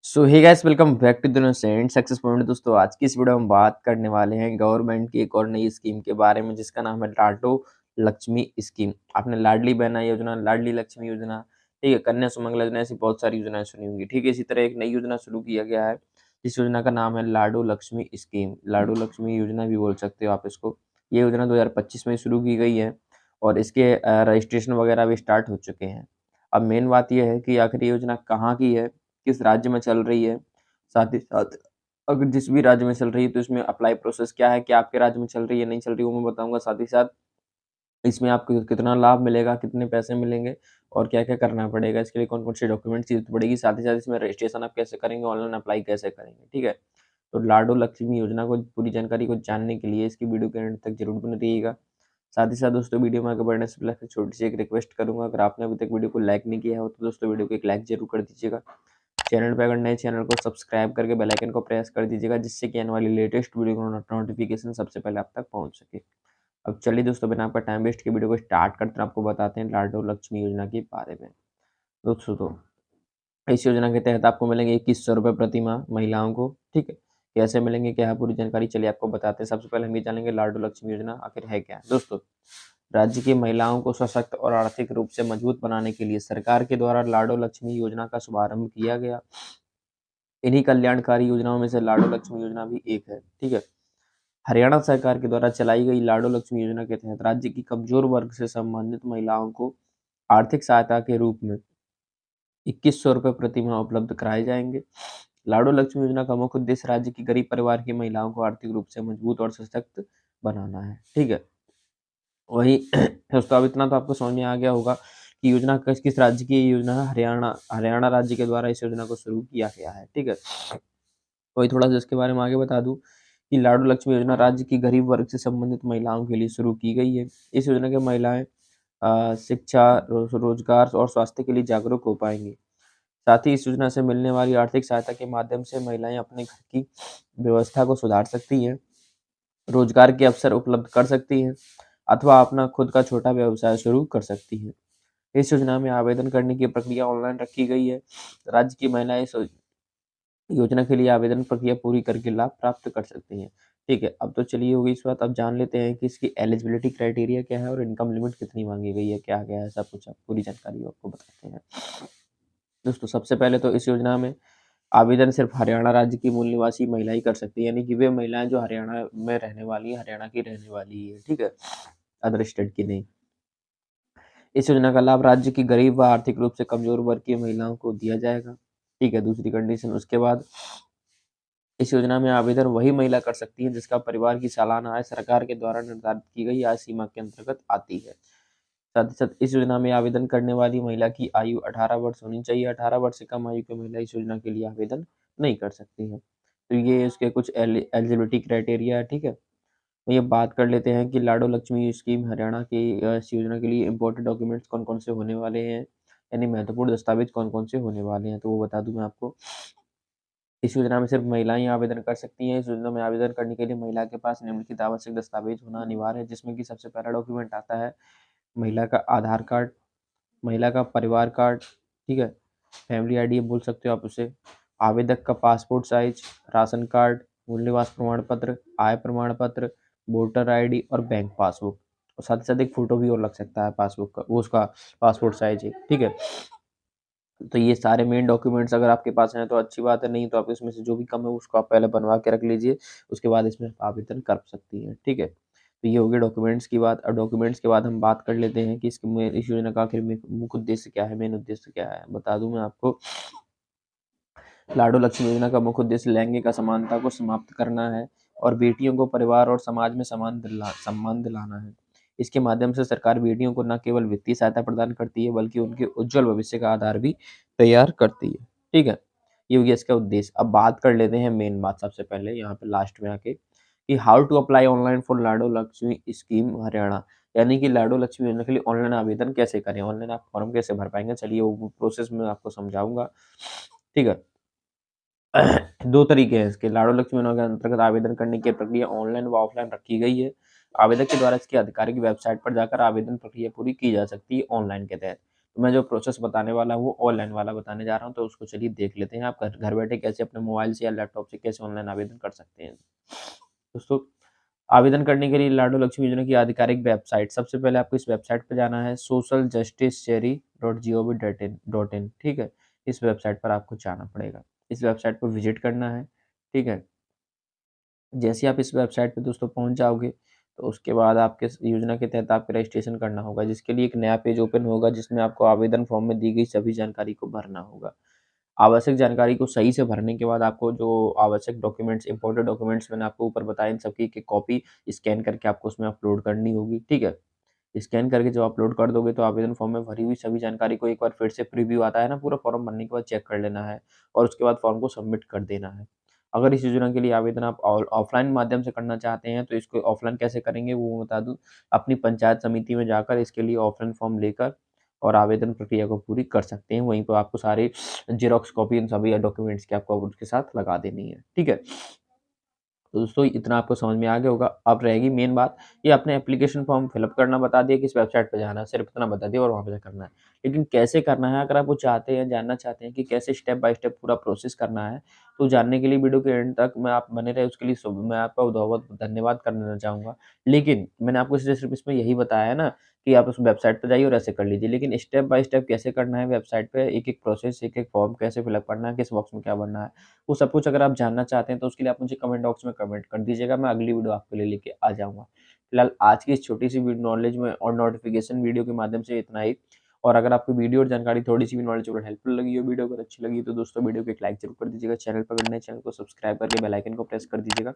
So hey guys, welcome back to the innocent success point. दोस्तों, आज की इस वीडियो में हम बात करने वाले हैं गवर्नमेंट की एक और नई स्कीम के बारे में, जिसका नाम है लाडो लक्ष्मी स्कीम। आपने लाडली बहना योजना, लाडली लक्ष्मी योजना, ठीक है, कन्या सुमंगला योजना, ऐसी बहुत सारी योजनाएं सुनी होंगी। ठीक है, इसी तरह एक नई योजना शुरू किया गया है जिस योजना का नाम है लाडो लक्ष्मी स्कीम। लाडो लक्ष्मी योजना भी बोल सकते हो आप इसको। ये योजना 2025 में शुरू की गई है और इसके रजिस्ट्रेशन वगैरह भी स्टार्ट हो चुके हैं। अब मेन बात यह है कि आखिर ये योजना कहाँ की है, किस राज्य में चल रही है, साथ ही साथ अगर जिस भी राज्य में चल रही है तो इसमें अप्लाई प्रोसेस क्या है, क्या आपके राज्य में चल रही है, नहीं चल रही, वो मैं बताऊँगा। साथ ही साथ इसमें आपको कितना लाभ मिलेगा, कितने पैसे मिलेंगे और क्या-क्या करना पड़ेगा, इसके लिए कौन-कौन से डॉक्यूमेंट्स की ज़रूरत पड़ेगी, साथ ही साथ इसमें रजिस्ट्रेशन आप कैसे करेंगे, ऑनलाइन अप्लाई कैसे करेंगे, ठीक है? तो लाडो लक्ष्मी योजना को पूरी जानकारी को जानने के लिए इसकी वीडियो के एंड तक ज़रूर बने रहिएगा। साथ ही साथ दोस्तों, वीडियो में आगे बढ़ने से पहले एक छोटी-सी एक रिक्वेस्ट करूँगा, अगर आपने अभी तक वीडियो को लाइक नहीं किया हो तो दोस्तों वीडियो को एक लाइक ज़रूर कर दीजिएगा। चैनल पे अगर नए, चैनल को सब्सक्राइब करके बेल आइकन को प्रेस कर दीजिएगा, जिससे कि आने वाली लेटेस्ट वीडियो का नोटिफिकेशन सबसे पहले आप तक पहुंच सके। अब चलिए दोस्तों, बिना आपका टाइम वेस्ट के वीडियो को स्टार्ट करते हैं, आपको बताते हैं लाडो लक्ष्मी योजना के बारे में। दोस्तों, इस योजना के तहत आपको मिलेंगे 2100 रुपये प्रति माह महिलाओं को। ठीक है, कैसे मिलेंगे, क्या है पूरी जानकारी, चलिए आपको बताते हैं। सबसे पहले हम ये जानेंगे लाडो लक्ष्मी योजना आखिर है क्या। दोस्तों, राज्य की महिलाओं को सशक्त और आर्थिक रूप से मजबूत बनाने के लिए सरकार के द्वारा लाडो लक्ष्मी योजना का शुभारंभ किया गया। इन्हीं कल्याणकारी योजनाओं में से लाडो लक्ष्मी योजना भी एक है। ठीक है, हरियाणा सरकार के द्वारा चलाई गई लाडो लक्ष्मी योजना के तहत राज्य की कमजोर वर्ग से संबंधित महिलाओं को आर्थिक सहायता के रूप में 2100 रुपये प्रति माह उपलब्ध कराए जाएंगे। लाडो लक्ष्मी योजना का मुख्य उद्देश्य राज्य की गरीब परिवार की महिलाओं को आर्थिक रूप से मजबूत और सशक्त बनाना है। ठीक है, वही दोस्तों, अब इतना तो आपको समझ में आ गया होगा कि योजना किस किस राज्य की ये योजना है। हरियाणा हरियाणा राज्य के द्वारा इस योजना को शुरू किया गया है। ठीक है, वही थोड़ा सा इसके बारे में आगे बता दूं कि लाडो लक्ष्मी योजना राज्य की गरीब वर्ग से संबंधित महिलाओं के लिए शुरू की गई है। इस योजना के महिलाएं शिक्षा, रोजगार और स्वास्थ्य के लिए जागरूक हो पाएंगी। साथ ही इस योजना से मिलने वाली आर्थिक सहायता के माध्यम से महिलाएं अपने घर की व्यवस्था को सुधार सकती हैं, रोजगार के अवसर उपलब्ध कर सकती हैं अथवा अपना खुद का छोटा व्यवसाय शुरू कर सकती हैं। इस योजना में आवेदन करने की प्रक्रिया ऑनलाइन रखी गई है। राज्य की महिलाएं इस योजना के लिए आवेदन प्रक्रिया पूरी करके लाभ प्राप्त कर सकती हैं। ठीक है, अब तो चलिए हो गई इस बात। अब जान लेते हैं कि इसकी एलिजिबिलिटी क्राइटेरिया क्या है और इनकम लिमिट कितनी मांगी गई है, क्या-क्या है, सब कुछ अब पूरी जानकारी आपको बताते हैं। दोस्तों, सबसे पहले तो इस योजना में आवेदन सिर्फ हरियाणा राज्य की मूल निवासी महिला ही कर सकती है, यानी कि वे महिलाएं जो हरियाणा में रहने वाली हैं, हरियाणा की रहने वाली है। ठीक है, अदर स्टेट की नहीं। इस योजना का लाभ राज्य की गरीब व आर्थिक रूप से कमजोर वर्ग की महिलाओं को दिया जाएगा। ठीक है, दूसरी कंडीशन, उसके बाद इस योजना में आवेदन वही महिला कर सकती है जिसका परिवार की सालाना आय सरकार के द्वारा निर्धारित की गई आय सीमा के अंतर्गत आती है। साथ ही साथ इस योजना में आवेदन करने वाली महिला की आयु 18 वर्ष होनी चाहिए। 18 वर्ष से कम आयु की महिला इस योजना के लिए आवेदन नहीं कर सकती है। तो ये इसके कुछ एलिजिबिलिटी क्राइटेरिया है। ठीक है, तो ये बात कर लेते हैं कि लाडो लक्ष्मी स्कीम हरियाणा की इस योजना के लिए इम्पोर्टेंट डॉक्यूमेंट्स कौन-कौन से होने वाले हैं, यानी महत्वपूर्ण दस्तावेज कौन-कौन से होने वाले हैं, तो वो बता दूँ मैं आपको। इस योजना में सिर्फ महिलाएं आवेदन कर सकती हैं। इस योजना में आवेदन करने के लिए महिला के पास निम्नलिखित आवश्यक दस्तावेज होना अनिवार्य है, जिसमें कि सबसे पहला डॉक्यूमेंट आता है महिला का आधार कार्ड, महिला का परिवार कार्ड, ठीक है, फैमिली आईडी बोल सकते हो आप उसे, आवेदक का पासपोर्ट साइज, राशन कार्ड, मूल निवास प्रमाण पत्र, आय प्रमाण पत्र, वोटर आईडी और बैंक पासबुक, और साथ ही साथ एक फोटो भी और लग सकता है पासबुक का, वो उसका पासपोर्ट साइज है। ठीक है, तो ये सारे मेन डॉक्यूमेंट्स अगर आपके पास हैं तो अच्छी बात है, नहीं तो आप इसमें से जो भी कम है उसको आप पहले बनवा के रख लीजिए, उसके बाद इसमें आवेदन कर सकती हैं। ठीक है, तो ये हो गया डॉक्यूमेंट्स की बात। अब डॉक्यूमेंट्स के बाद हम बात कर लेते हैं कि इसके में इस योजना का आखिर में मुख्य उद्देश्य क्या है, मेन उद्देश्य क्या है, बता दूं मैं आपको। लाडो लक्ष्मी योजना का मुख्य उद्देश्य लैंगिक असमानता को समाप्त करना है और बेटियों को परिवार और समाज में सम्मान दिलाना है। इसके माध्यम से सरकार बेटियों को न केवल वित्तीय सहायता प्रदान करती है बल्कि उनके उज्जवल भविष्य का आधार भी तैयार करती है। ठीक है, ये हो गया इसका उद्देश्य। अब बात कर लेते हैं मेन बात, सबसे पहले यहाँ पे लास्ट में आके कि how to apply online for Lado Lakshmi scheme Haryana, यानी कि लाडो लक्ष्मी योजना के लिए ऑनलाइन आवेदन कैसे करें, ऑनलाइन आप फॉर्म कैसे भर पाएंगे, चलिए वो प्रोसेस में आपको समझाऊंगा। ठीक है, दो तरीके हैं इसके। लाडो लक्ष्मी योजना के अंतर्गत आवेदन करने की प्रक्रिया ऑनलाइन व ऑफलाइन रखी गई है। आवेदक के द्वारा इसकी आधिकारिक वेबसाइट पर जाकर आवेदन प्रक्रिया पूरी की जा सकती है ऑनलाइन के तहत। मैं जो प्रोसेस बताने वाला हूँ वो ऑनलाइन वाला बताने जा रहा हूँ, तो उसको चलिए देख लेते हैं। आप घर घर बैठे कैसे अपने मोबाइल से या लैपटॉप से कैसे ऑनलाइन आवेदन कर सकते हैं। दोस्तों, आवेदन करने के लिए लाडो लक्ष्मी योजना की आधिकारिक वेबसाइट, सबसे पहले आपको इस वेबसाइट पे जाना है socialjusticecherry.gov.in, ठीक है? इस वेबसाइट पर आपको जाना पड़ेगा। इस वेबसाइट पर विज़िट करना है, ठीक है? जैसे ही आप इस वेबसाइट पे दोस्तों पहुँच जाओगे, तो उसके बाद आपके इस योजना के तहत आपको रजिस्ट्रेशन करना होगा, जिसके लिए एक नया पेज ओपन होगा, जिसमें आपको आवेदन फॉर्म में दी गई सभी जानकारी को भरना होगा। आवश्यक जानकारी को सही से भरने के बाद आपको जो आवश्यक डॉक्यूमेंट्स, इम्पोर्टेंट डॉक्यूमेंट्स मैंने आपको ऊपर बताए, इन सबकी एक-एक कॉपी स्कैन करके आपको उसमें अपलोड करनी होगी, ठीक है? स्कैन करके जब अपलोड कर दोगे, तो आवेदन फॉर्म में भरी हुई सभी जानकारी को एक बार फिर से प्रीव्यू आता है ना, पूरा फॉर्म भरने के बाद चेक कर लेना है और उसके बाद फॉर्म को सबमिट कर देना है। अगर इस योजना के लिए आवेदन आप ऑफ़लाइन माध्यम से करना चाहते हैं, तो इसको ऑफ़लाइन कैसे करेंगे वो मैं बता दूँ। अपनी पंचायत समिति में जाकर इसके लिए ऑफ़लाइन फॉर्म लेकर और आवेदन प्रक्रिया को पूरी कर सकते हैं। वहीं पे आपको सारे ज़ेरॉक्स कॉपी इन सभी डॉक्यूमेंट्स की आपको उसके साथ लगा देनी है, ठीक है? तो दोस्तों इतना आपको समझ में आ गया होगा। अब रहेगी मेन बात, ये आपने एप्लीकेशन फॉर्म फिलअप करना बता दिया, किस वेबसाइट पे जाना है, सिर्फ़ इतना बता दिया और वहाँ पे करना है। लेकिन कैसे करना है, अगर आप वो चाहते हैं, जानना चाहते हैं कि कैसे स्टेप बाय स्टेप पूरा प्रोसेस करना है, तो जानने के लिए वीडियो के एंड तक मैं आप बने रहे, उसके लिए मैं आपका बहुत-बहुत धन्यवाद करना चाहूँगा। लेकिन मैंने आपको सिर्फ़ इसमें यही बताया है ना कि आप उस वेबसाइट पे जाइए और ऐसे कर लीजिए। लेकिन स्टेप बाय स्टेप कैसे करना है वेबसाइट पे, एक-एक प्रोसेस, एक-एक फॉर्म कैसे फिलअप करना है, किस बॉक्स में क्या भरना है, वो सब कुछ अगर आप जानना चाहते हैं, तो उसके लिए आप मुझे कमेंट बॉक्स में कमेंट कर दीजिएगा, मैं अगली वीडियो आपके लिए लेके आ जाऊँगा। फिलहाल आज की इस छोटी-सी नॉलेज में और नोटिफ़िकेशन वीडियो के माध्यम से इतना ही। और अगर आपको वीडियो और जानकारी थोड़ी-सी भी नॉलेजेबल हेल्पफुल लगी हो, वीडियो अगर अच्छी लगी, तो दोस्तों वीडियो को एक लाइक ज़रूर कर दीजिएगा। चैनल पर अगर नए, चैनल को सब्सक्राइब करके बेल आइकन को प्रेस कर दीजिएगा,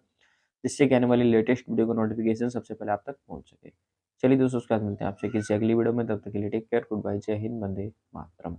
जिससे कि आने वाली लेटेस्ट वीडियो का नोटिफ़िकेशन सबसे पहले आप तक पहुँच सके। चलिए दोस्तों, उसके बाद मिलते हैं आपसे किसी अगली वीडियो में, तब तक के लिए टेक केयर, गुड बाय, जय हिंद, वंदे मातरम।